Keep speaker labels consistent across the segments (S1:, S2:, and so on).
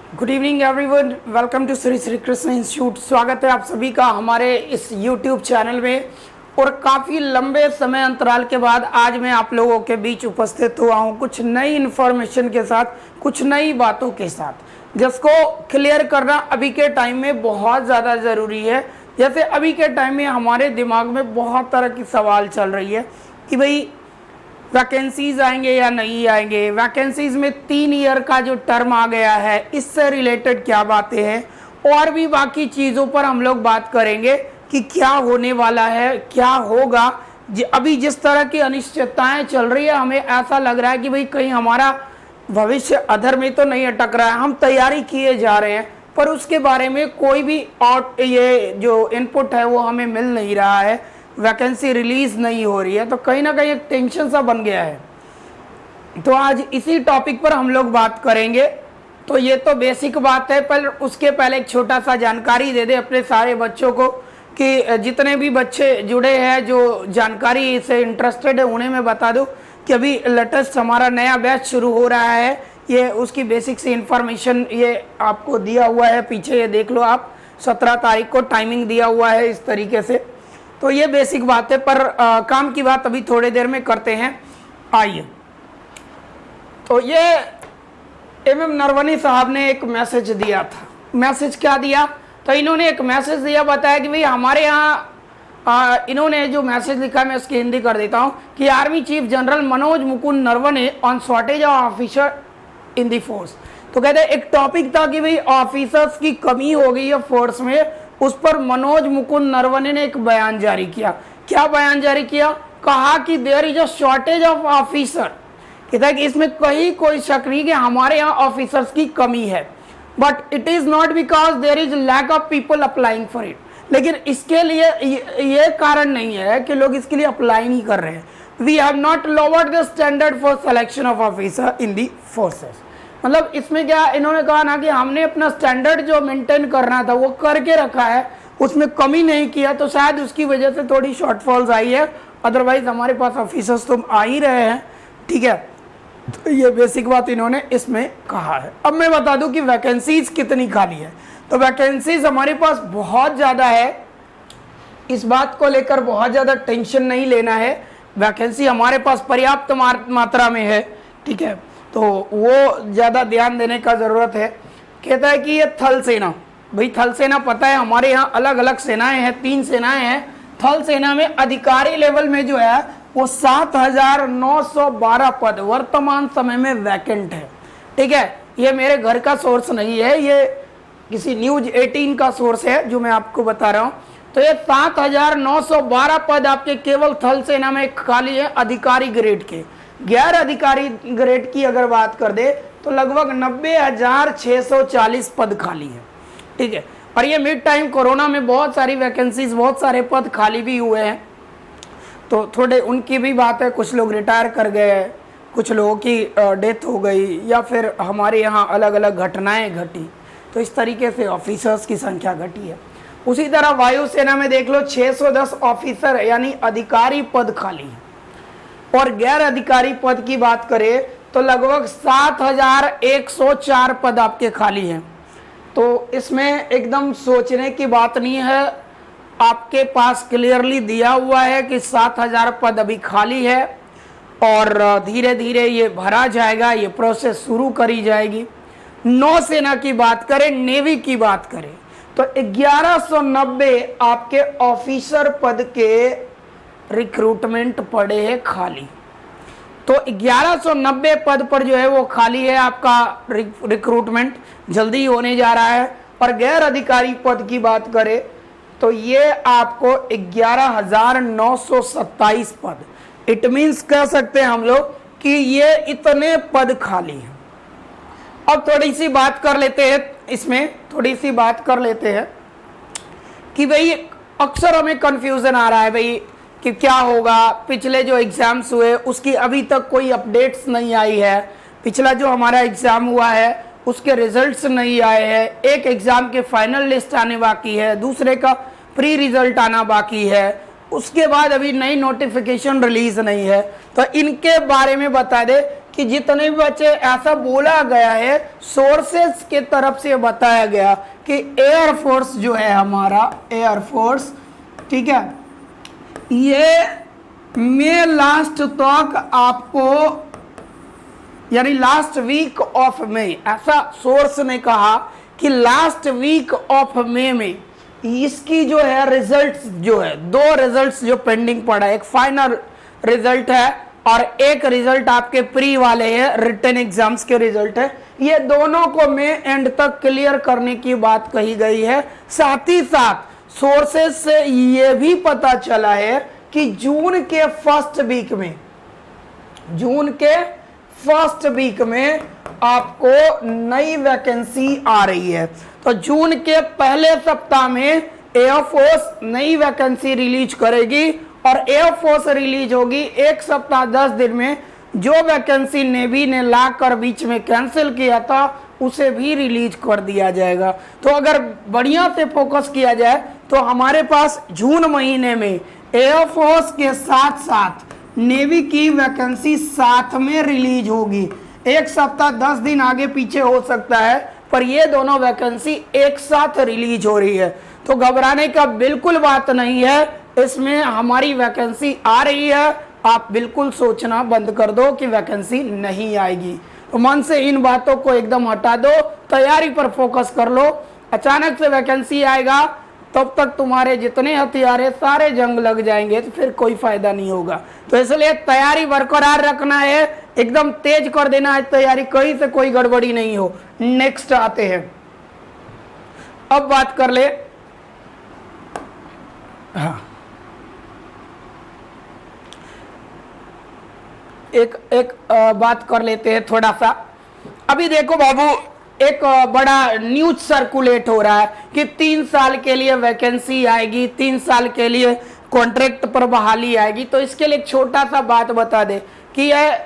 S1: Good evening everyone, welcome to Shri Shri Krishna institute. स्वागत है आप सभी का हमारे इस यूट्यूब चैनल में। और काफ़ी लंबे समय अंतराल के बाद आज मैं आप लोगों के बीच उपस्थित हुआ हूँ कुछ नई इन्फॉर्मेशन के साथ, कुछ नई बातों के साथ, जिसको क्लियर करना अभी के टाइम में बहुत ज़्यादा ज़रूरी है। जैसे अभी के टाइम में हमारे दिमाग में बहुत तरह की सवाल चल रही है कि भाई वैकेंसीज आएंगे या नहीं आएंगे, वैकेंसीज में 3 ईयर का जो टर्म आ गया है इससे रिलेटेड क्या बातें हैं, और भी बाकी चीज़ों पर हम लोग बात करेंगे कि क्या होने वाला है, क्या होगा। अभी जिस तरह की अनिश्चितताएं चल रही है, हमें ऐसा लग रहा है कि भाई कहीं हमारा भविष्य अधर में तो नहीं अटक रहा है। हम तैयारी किए जा रहे हैं पर उसके बारे में कोई भी ये जो इनपुट है वो हमें मिल नहीं रहा है, वैकेंसी रिलीज नहीं हो रही है, तो कहीं ना कहीं एक टेंशन सा बन गया है। तो आज इसी टॉपिक पर हम लोग बात करेंगे। तो ये तो बेसिक बात है, पर उसके पहले एक छोटा सा जानकारी दे दे अपने सारे बच्चों को कि जितने भी बच्चे जुड़े हैं जो जानकारी से इंटरेस्टेड है उन्हें मैं बता दूं कि अभी लेटेस्ट हमारा नया बैच शुरू हो रहा है। ये उसकी बेसिक सी इंफॉर्मेशन ये आपको दिया हुआ है, पीछे ये देख लो आप, 17 तारीख को टाइमिंग दिया हुआ है इस तरीके से। तो ये बेसिक बात है, पर काम की बात अभी थोड़ी देर में करते हैं। आइए, तो ये एमएम नरवणे साहब ने एक मैसेज दिया था। मैसेज क्या दिया? तो इन्होंने एक मैसेज दिया, बताया कि भाई हमारे यहाँ इन्होंने जो मैसेज लिखा है मैं इसकी हिंदी कर देता हूँ कि army chief general Manoj Mukund Naravane on shortage of officer in the force. तो कहते हैं एक टॉपिक था कि भाई ऑफिसर्स की कमी हो गई है फोर्स में, उस पर मनोज मुकुंद नरवणे ने एक बयान जारी किया। क्या बयान जारी किया? कहा कि there is a shortage of officer. कहता है कि इसमें कहीं कोई शक नहीं कि हमारे यहाँ ऑफिसर्स की कमी है, but it is not because there is lack of people applying for it. लेकिन इसके लिए ये कारण नहीं है कि लोग इसके लिए अप्लाई नहीं कर रहे हैं। We have not lowered the standard for selection of officer in the forces. मतलब इसमें क्या इन्होंने कहा ना कि हमने अपना स्टैंडर्ड जो मेंटेन करना था वो करके रखा है, उसमें कमी नहीं किया, तो शायद उसकी वजह से थोड़ी शॉर्टफॉल्स आई है। अदरवाइज हमारे पास ऑफिसर्स तो आ ही रहे हैं, ठीक है। तो ये बेसिक बात इन्होंने इसमें कहा है। अब मैं बता दूं कि वैकेंसीज कितनी खाली है। तो वैकेंसीज हमारे पास बहुत ज़्यादा है, इस बात को लेकर बहुत ज़्यादा टेंशन नहीं लेना है। वैकेंसी हमारे पास पर्याप्त मात्रा में है, ठीक है, तो वो ज़्यादा ध्यान देने का ज़रूरत है। कहता है कि ये थल सेना, भाई थल सेना पता है हमारे यहाँ अलग अलग सेनाएं हैं, 3 सेनाएं हैं। थल सेना में अधिकारी लेवल में जो है वो 7,912 पद वर्तमान समय में वैकेंट है, ठीक है। ये मेरे घर का सोर्स नहीं है, ये किसी न्यूज 18 का सोर्स है जो मैं आपको बता रहा हूँ। तो ये 7,912 पद आपके केवल थल सेना में खाली है अधिकारी ग्रेड के। गैर अधिकारी ग्रेड की अगर बात कर दे तो लगभग 90,640 पद खाली है, ठीक है। और ये मिड टाइम कोरोना में बहुत सारी वैकेंसीज, बहुत सारे पद खाली भी हुए हैं, तो थोड़े उनकी भी बात है। कुछ लोग रिटायर कर गए, कुछ लोगों की डेथ हो गई, या फिर हमारे यहाँ अलग अलग घटनाएं घटी, तो इस तरीके से ऑफिसर्स की संख्या घटी है। उसी तरह वायुसेना में देख लो 610 ऑफिसर यानी अधिकारी पद खाली है। और गैर अधिकारी पद की बात करें तो लगभग 7,104 पद आपके खाली हैं। तो इसमें एकदम सोचने की बात नहीं है, आपके पास क्लियरली दिया हुआ है कि 7,000 पद अभी खाली है और धीरे धीरे ये भरा जाएगा, ये प्रोसेस शुरू करी जाएगी। नौसेना की बात करें, नेवी की बात करें तो 1190 आपके ऑफिसर पद के रिक्रूटमेंट पड़े हैं खाली। तो 1190 पद पर जो है वो खाली है, आपका रिक्रूटमेंट जल्दी होने जा रहा है। और गैर अधिकारी पद की बात करें तो ये आपको 11,927 पद, इट मीन्स कह सकते हैं हम लोग कि ये इतने पद खाली हैं। अब थोड़ी सी बात कर लेते हैं, इसमें थोड़ी सी बात कर लेते हैं कि भाई अक्सर हमें कंफ्यूजन आ रहा है भाई कि क्या होगा। पिछले जो एग्जाम्स हुए उसकी अभी तक कोई अपडेट्स नहीं आई है। पिछला जो हमारा एग्जाम हुआ है उसके रिजल्ट्स नहीं आए हैं। एक एग्जाम के फाइनल लिस्ट आने बाकी है, दूसरे का प्री रिजल्ट आना बाकी है, उसके बाद अभी नई नोटिफिकेशन रिलीज नहीं है। तो इनके बारे में बता दे कि जितने भी बच्चे, ऐसा बोला गया है, सोर्सेस के तरफ से बताया गया कि एयरफोर्स जो है हमारा एयरफोर्स, ठीक है, ये मई लास्ट तक आपको, यानी लास्ट वीक ऑफ मई, ऐसा सोर्स ने कहा कि लास्ट वीक ऑफ मई में इसकी जो है रिजल्ट्स जो है, दो रिजल्ट्स जो पेंडिंग पड़ा है, एक फाइनल रिजल्ट है और एक रिजल्ट आपके प्री वाले हैं, रिटन एग्जाम्स के रिजल्ट है, ये दोनों को मई एंड तक क्लियर करने की बात कही गई है। साथ ही साथ सोर्सेस से ये भी पता चला है कि जून के फर्स्ट वीक में आपको नई वैकेंसी आ रही है। तो जून के पहले सप्ताह में एयरफोर्स नई वैकेंसी रिलीज करेगी और एयरफोर्स रिलीज होगी 1 सप्ताह 10 दिन में। जो वैकेंसी नेवी ने लाकर बीच में कैंसिल किया था उसे भी रिलीज कर दिया जाएगा। तो अगर बढ़िया से फोकस किया जाए तो हमारे पास जून महीने में एयरफोर्स के साथ साथ नेवी की वैकेंसी साथ में रिलीज होगी। 1 सप्ताह 10 दिन आगे पीछे हो सकता है, पर ये दोनों वैकेंसी एक साथ रिलीज हो रही है। तो घबराने का बिल्कुल बात नहीं है, इसमें हमारी वैकेंसी आ रही है। आप बिल्कुल सोचना बंद कर दो कि वैकेंसी नहीं आएगी। तो मन से इन बातों को एकदम हटा दो, तैयारी पर फोकस कर लो। अचानक से वैकेंसी आएगा तब तक तुम्हारे जितने हथियार है सारे जंग लग जाएंगे, तो फिर कोई फायदा नहीं होगा। तो इसलिए तैयारी बरकरार रखना है, एकदम तेज कर देना है तैयारी, कहीं से कोई गड़बड़ी नहीं हो। नेक्स्ट आते हैं, अब बात कर ले, हाँ, एक बात कर लेते हैं थोड़ा सा। अभी देखो बाबू, एक बड़ा न्यूज सर्कुलेट हो रहा है कि 3 साल के लिए वैकेंसी आएगी, 3 साल के लिए कॉन्ट्रैक्ट पर बहाली आएगी। तो इसके लिए एक छोटा सा बात बता दे कि यह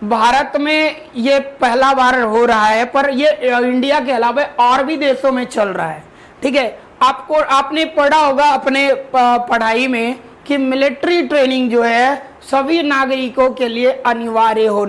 S1: भारत में ये पहला बार हो रहा है, पर ये इंडिया के अलावा और भी देशों में चल रहा है। ठीक है, आपने पढ़ा होगा अपने पढ़ाई में कि मिलिट्री ट्रेनिंग जो है सभी नागरिकों के लिए अनिवार्य हो,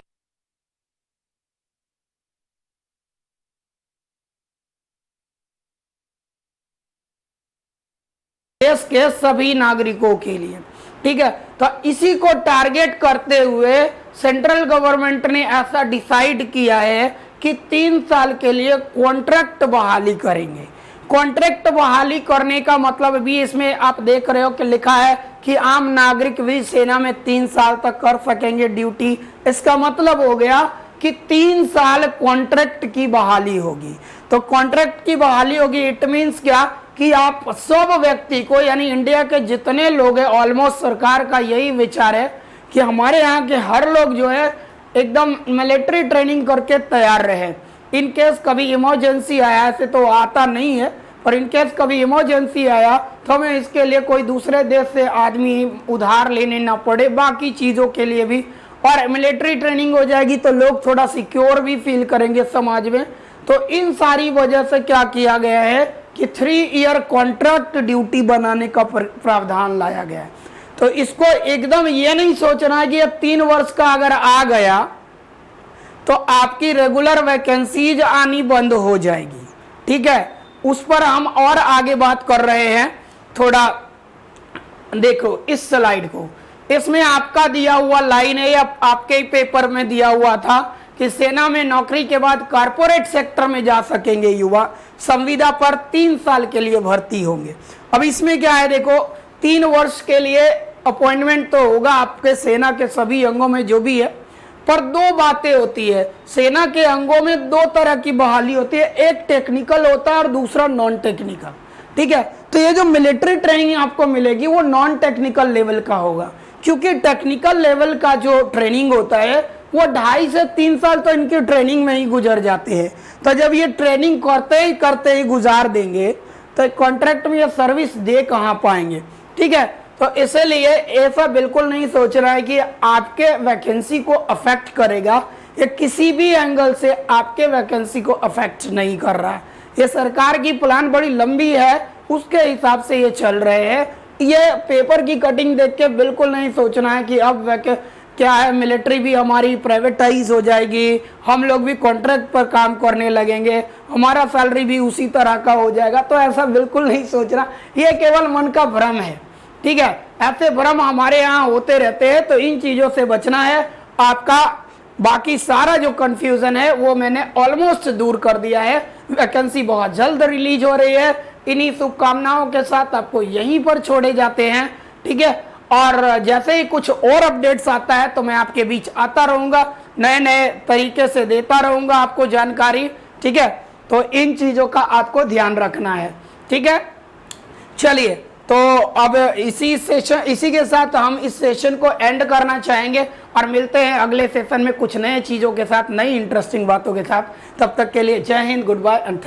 S1: देश के सभी नागरिकों के लिए। ठीक है, तो इसी को टारगेट करते हुए सेंट्रल गवर्नमेंट ने ऐसा डिसाइड किया है कि 3 साल के लिए कॉन्ट्रैक्ट बहाली करेंगे। कॉन्ट्रैक्ट बहाली करने का मतलब भी इसमें आप देख रहे हो कि लिखा है कि आम नागरिक भी सेना में 3 साल तक कर सकेंगे ड्यूटी। इसका मतलब हो गया कि 3 साल कॉन्ट्रैक्ट की बहाली होगी। तो कॉन्ट्रैक्ट की बहाली होगी, इट मीन्स क्या कि आप सब व्यक्ति को, यानी इंडिया के जितने लोग हैं, ऑलमोस्ट सरकार का यही विचार है कि हमारे यहाँ के हर लोग जो है एकदम मिलिट्री ट्रेनिंग करके तैयार रहे। इन केस कभी इमरजेंसी आया, ऐसे तो आता नहीं है, पर इन केस कभी इमरजेंसी आया तो हमें इसके लिए कोई दूसरे देश से आदमी उधार लेने ना पड़े, बाकी चीज़ों के लिए भी। और मिलिट्री ट्रेनिंग हो जाएगी तो लोग थोड़ा सिक्योर भी फील करेंगे समाज में। तो इन सारी वजह से क्या किया गया है कि 3 ईयर कॉन्ट्रैक्ट ड्यूटी बनाने का प्रावधान लाया गया है। तो इसको एकदम ये नहीं सोचना है कि अब 3 वर्ष का अगर आ गया तो आपकी रेगुलर वैकेंसीज आनी बंद हो जाएगी। ठीक है, उस पर हम और आगे बात कर रहे हैं। थोड़ा देखो इस स्लाइड को, इसमें आपका दिया हुआ लाइन है, आपके पेपर में दिया हुआ था कि सेना में नौकरी के बाद कारपोरेट सेक्टर में जा सकेंगे युवा, संविदा पर 3 साल के लिए भर्ती होंगे। अब इसमें क्या है, देखो 3 वर्ष के लिए अपॉइंटमेंट तो होगा आपके सेना के सभी अंगों में जो भी है, पर 2 बातें होती है। सेना के अंगों में 2 तरह की बहाली होती है, एक टेक्निकल होता है और दूसरा नॉन टेक्निकल। ठीक है, तो ये जो मिलिट्री ट्रेनिंग आपको मिलेगी वो नॉन टेक्निकल लेवल का होगा, क्योंकि टेक्निकल लेवल का जो ट्रेनिंग होता है वो 2.5 से 3 साल तो इनकी ट्रेनिंग में ही गुजर जाते हैं। तो जब ये ट्रेनिंग करते ही गुजार देंगे तो कॉन्ट्रैक्ट में ये सर्विस दे कहाँ पाएंगे। ठीक है, तो इसलिए ऐसा बिल्कुल नहीं सोचना है कि आपके वैकेंसी को अफेक्ट करेगा, ये किसी भी एंगल से आपके वैकेंसी को अफेक्ट नहीं कर रहा है। ये सरकार की प्लान बड़ी लंबी है, उसके हिसाब से ये चल रहे हैं। ये पेपर की कटिंग देख के बिल्कुल नहीं सोचना है कि अब क्या है, मिलिट्री भी हमारी प्राइवेटाइज हो जाएगी, हम लोग भी कॉन्ट्रैक्ट पर काम करने लगेंगे, हमारा सैलरी भी उसी तरह का हो जाएगा। तो ऐसा बिल्कुल नहीं सोचना, ये केवल मन का भ्रम है, ठीक है। ऐसे भ्रम हमारे यहाँ होते रहते हैं, तो इन चीज़ों से बचना है। आपका बाकी सारा जो कंफ्यूजन है वो मैंने ऑलमोस्ट दूर कर दिया है। वैकेंसी बहुत जल्द रिलीज हो रही है। इन्हीं शुभकामनाओं के साथ आपको यहीं पर छोड़े जाते हैं, ठीक है। और जैसे ही कुछ और अपडेट्स आता है तो मैं आपके बीच आता रहूँगा, नए नए तरीके से देता रहूँगा आपको जानकारी, ठीक है। तो इन चीज़ों का आपको ध्यान रखना है, ठीक है। चलिए, तो अब इसी के साथ हम इस सेशन को एंड करना चाहेंगे और मिलते हैं अगले सेशन में कुछ नए चीज़ों के साथ, नई इंटरेस्टिंग बातों के साथ। तब तक के लिए जय हिंद, गुड बाय एंड